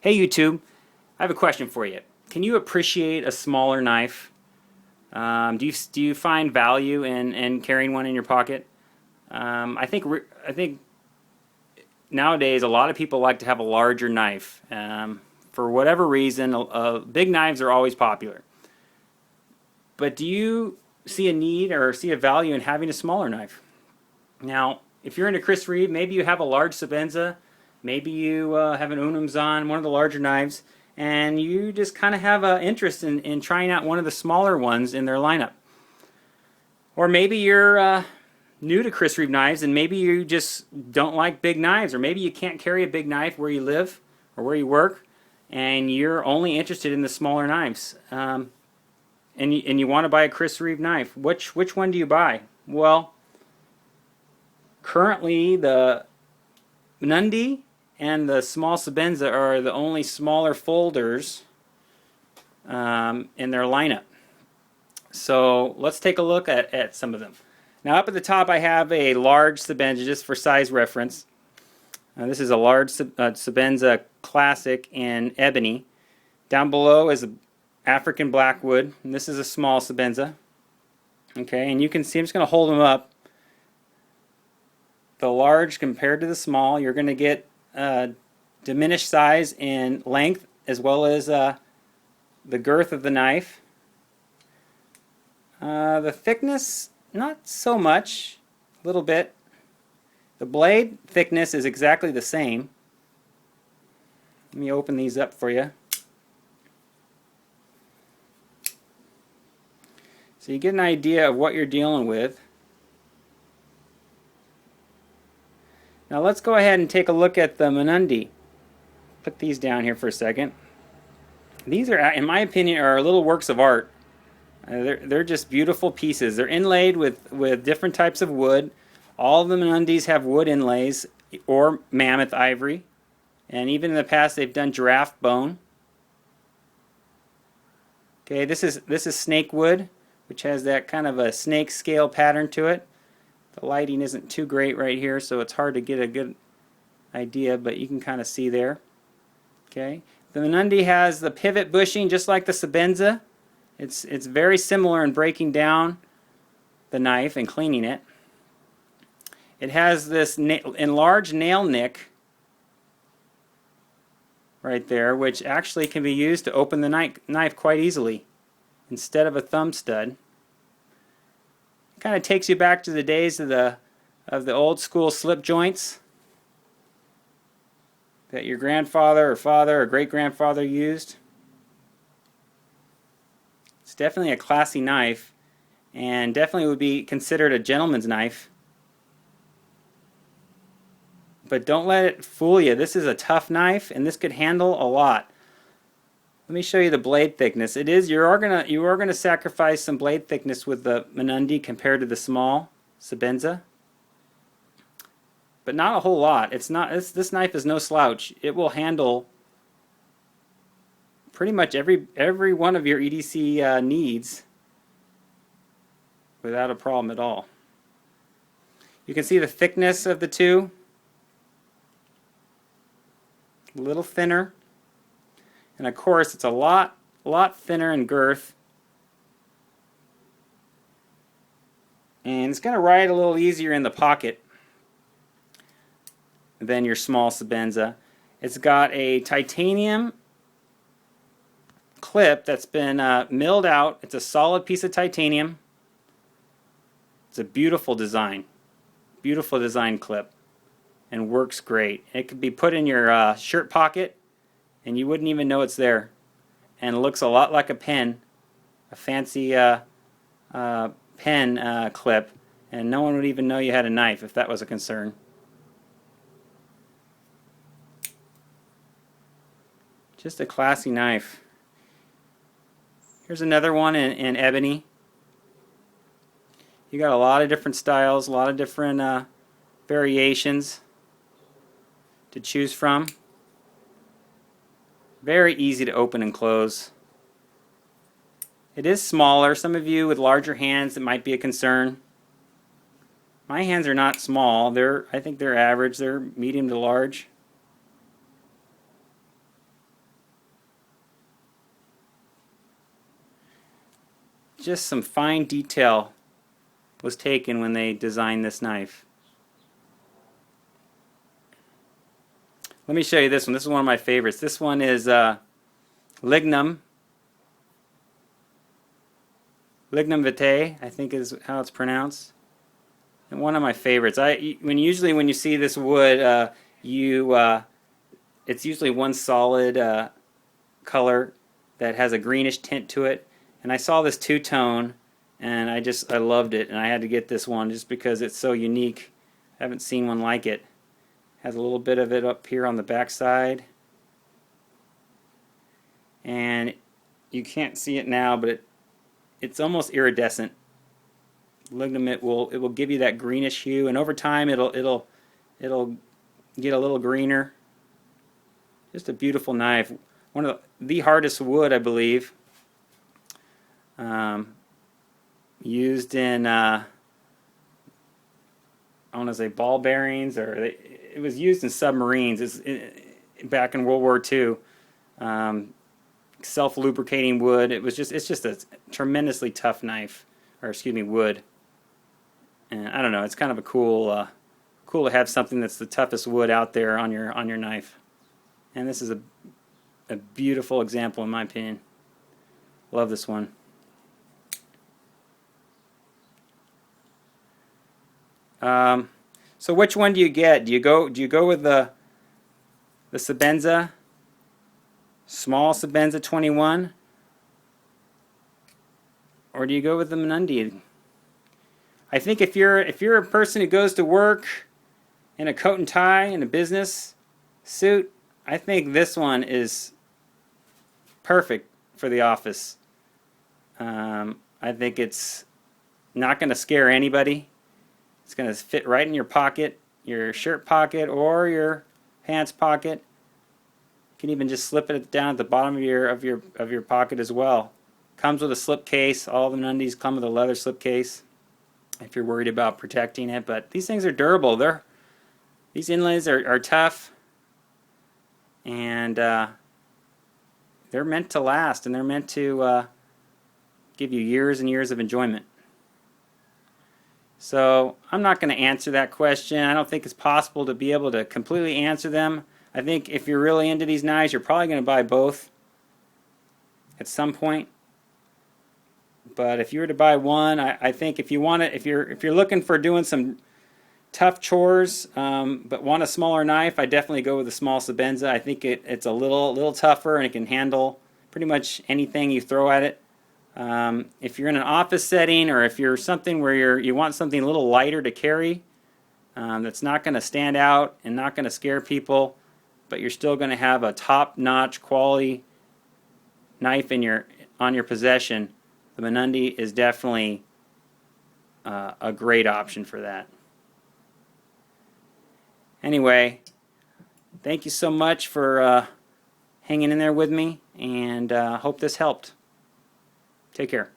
Hey YouTube, I have a question for you. Can you appreciate a smaller knife? Do you find value in carrying one in your pocket? I think nowadays a lot of people like to have a larger knife. For whatever reason, big knives are always popular. But do you see a need or see a value in having a smaller knife? Now, if you're into Chris Reeve, maybe you have a large Sebenza, maybe you have an Unumzan, one of the larger knives, and you just kind of have an interest in trying out one of the smaller ones in their lineup. Or maybe you're new to Chris Reeve knives and maybe you just don't like big knives, or maybe you can't carry a big knife where you live or where you work, and you're only interested in the smaller knives. And you want to buy a Chris Reeve knife. Which one do you buy? Well, currently the Mnandi and the small Sebenza are the only smaller folders in their lineup. So let's take a look at some of them. Now up at the top I have a large Sebenza just for size reference. This is a large Sebenza Classic in ebony. Down below is an African Blackwood, and this is a small Sebenza. Okay, and you can see I'm just going to hold them up. The large compared to the small, you're going to get diminished size in length as well as the girth of the knife. The thickness, not so much, a little bit. The blade thickness is exactly the same. Let me open these up for you. So you get an idea of what you're dealing with. Now let's go ahead and take a look at the Mnandi. Put these down here for a second. These are, in my opinion, are little works of art. They're just beautiful pieces. They're inlaid with different types of wood. All of the Mnandis have wood inlays or mammoth ivory. And even in the past they've done giraffe bone. Okay, this is snake wood, which has that kind of a snake scale pattern to it. The lighting isn't too great right here, so it's hard to get a good idea, but you can kind of see there. Okay, the Mnandi has the pivot bushing just like the Sebenza. It's very similar in breaking down the knife and cleaning it. It has this enlarged nail nick right there, which actually can be used to open the knife quite easily instead of a thumb stud. It kind of takes you back to the days of the old school slip joints that your grandfather or father or great-grandfather used. It's definitely a classy knife and definitely would be considered a gentleman's knife. But don't let it fool you. This is a tough knife and this could handle a lot. Let me show you the blade thickness. You are gonna sacrifice some blade thickness with the Mnandi compared to the small Sebenza, but not a whole lot. This knife is no slouch. It will handle pretty much every one of your EDC needs without a problem at all. You can see the thickness of the two. A little thinner. And of course it's a lot thinner in girth. And it's going to ride a little easier in the pocket than your small Sebenza. It's got a titanium clip that's been milled out. It's a solid piece of titanium. It's a beautiful design clip, and works great. It could be put in your shirt pocket and you wouldn't even know it's there, and it looks a lot like a pen, a fancy pen clip, and no one would even know you had a knife if that was a concern. Just a classy knife. Here's another one in ebony. You got a lot of different styles, a lot of different variations to choose from. Very easy to open and close. It is smaller. Some of you with larger hands, it might be a concern. My hands are not small. I think they're average. They're medium to large. just some fine detail was taken when they designed this knife. Let me show you this one. This is one of my favorites. This one is Lignum Vitae, I think is how it's pronounced. And one of my favorites. Usually when you see this wood, it's usually one solid color that has a greenish tint to it. And I saw this two-tone, and I loved it, and I had to get this one just because it's so unique. I haven't seen one like it. Has a little bit of it up here on the back side, and you can't see it now, but it's almost iridescent. Lignum, it will give you that greenish hue, and over time it'll get a little greener. Just a beautiful knife. One of the hardest wood, I believe. Used in I want to say ball bearings, or it was used in submarines. Back in World War II. Self-lubricating wood. It's just a tremendously tough knife, or excuse me, wood. And I don't know. It's kind of a cool to have something that's the toughest wood out there on your knife. And this is a beautiful example, in my opinion. Love this one. So which one do you get? Do you go with the Sebenza, small Sebenza 21, or do you go with the Mnandi? I think if you're a person who goes to work in a coat and tie in a business suit, I think this one is perfect for the office. I think it's not going to scare anybody. It's going to fit right in your pocket, your shirt pocket or your pants pocket. You can even just slip it down at the bottom of your pocket as well. Comes with a slip case. All the Mnandis come with a leather slip case if you're worried about protecting it. But these things are durable. These inlays are tough, and they're meant to last, and they're meant to give you years and years of enjoyment. So I'm not going to answer that question. I don't think it's possible to be able to completely answer them. I think if you're really into these knives, you're probably going to buy both at some point. But if you were to buy one, I think if you're looking for doing some tough chores, but want a smaller knife, I definitely go with the small Sebenza. I think it's a little tougher, and it can handle pretty much anything you throw at it. If you're in an office setting, or if you're something where you want something a little lighter to carry, that's not going to stand out and not going to scare people, but you're still going to have a top-notch quality knife on your possession, the Mnandi is definitely a great option for that. Anyway, thank you so much for hanging in there with me, and hope this helped. Take care.